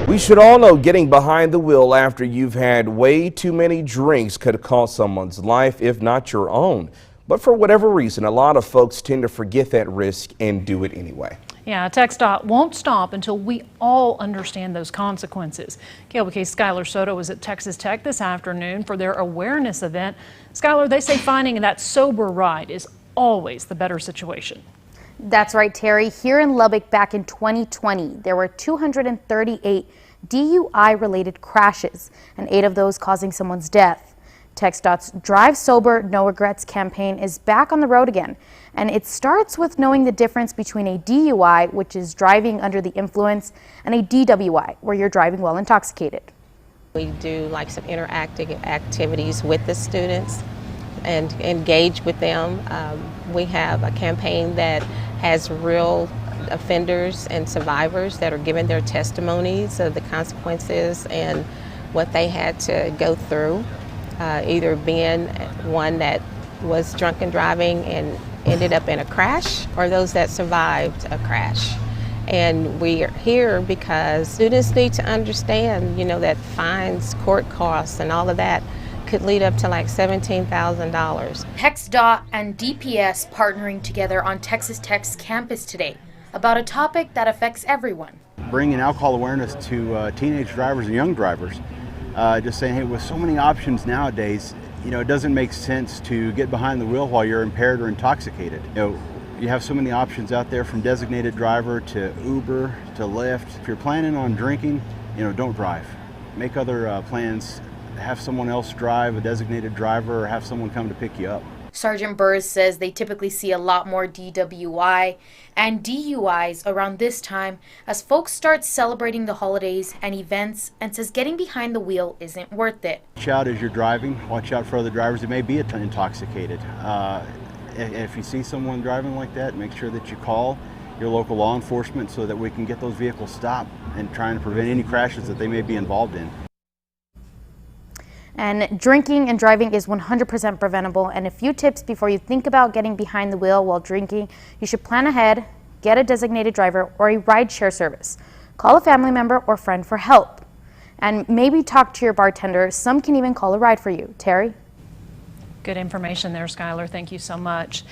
We should all know getting behind the wheel after you've had way too many drinks could cost someone's life, if not your own. But for whatever reason, a lot of folks tend to forget that risk and do it anyway. Yeah, TxDOT won't stop until we all understand those consequences. KLBK's Skylar Soto was at Texas Tech this afternoon for their awareness event. Skylar, they say finding that sober ride is always the better situation. That's right, Terry. Here in Lubbock back in 2020, there were 238 DUI-related crashes, and 8 of those causing someone's death. TxDOT's Drive Sober, No Regrets campaign is back on the road again, and it starts with knowing the difference between a DUI, which is driving under the influence, and a DWI, where you're driving while intoxicated. We do like some interactive activities with the students and engage with them. We have a campaign that has real offenders and survivors that are giving their testimonies of the consequences and what they had to go through, either being one that was drunken driving and ended up in a crash, or those that survived a crash. And we are here because students need to understand, that fines, court costs, and all of that could lead up to like $17,000. TxDOT and DPS partnering together on Texas Tech's campus today about a topic that affects everyone. Bringing alcohol awareness to teenage drivers and young drivers. Just saying, hey, with so many options nowadays, it doesn't make sense to get behind the wheel while you're impaired or intoxicated. You have so many options out there, from designated driver to Uber to Lyft. If you're planning on drinking, don't drive. Make other plans. Have someone else drive, a designated driver, or have someone come to pick you up. Sergeant Burrs says they typically see a lot more DWI and DUIs around this time as folks start celebrating the holidays and events, and says getting behind the wheel isn't worth it. Watch out as you're driving. Watch out for other drivers that may be intoxicated. If you see someone driving like that, make sure that you call your local law enforcement so that we can get those vehicles stopped and trying to prevent any crashes that they may be involved in. And drinking and driving is 100% preventable, and a few tips before you think about getting behind the wheel while drinking: you should plan ahead, get a designated driver or a ride-share service, call a family member or friend for help, and maybe talk to your bartender. Some can even call a ride for you. Terry? Good information there, Skylar. Thank you so much.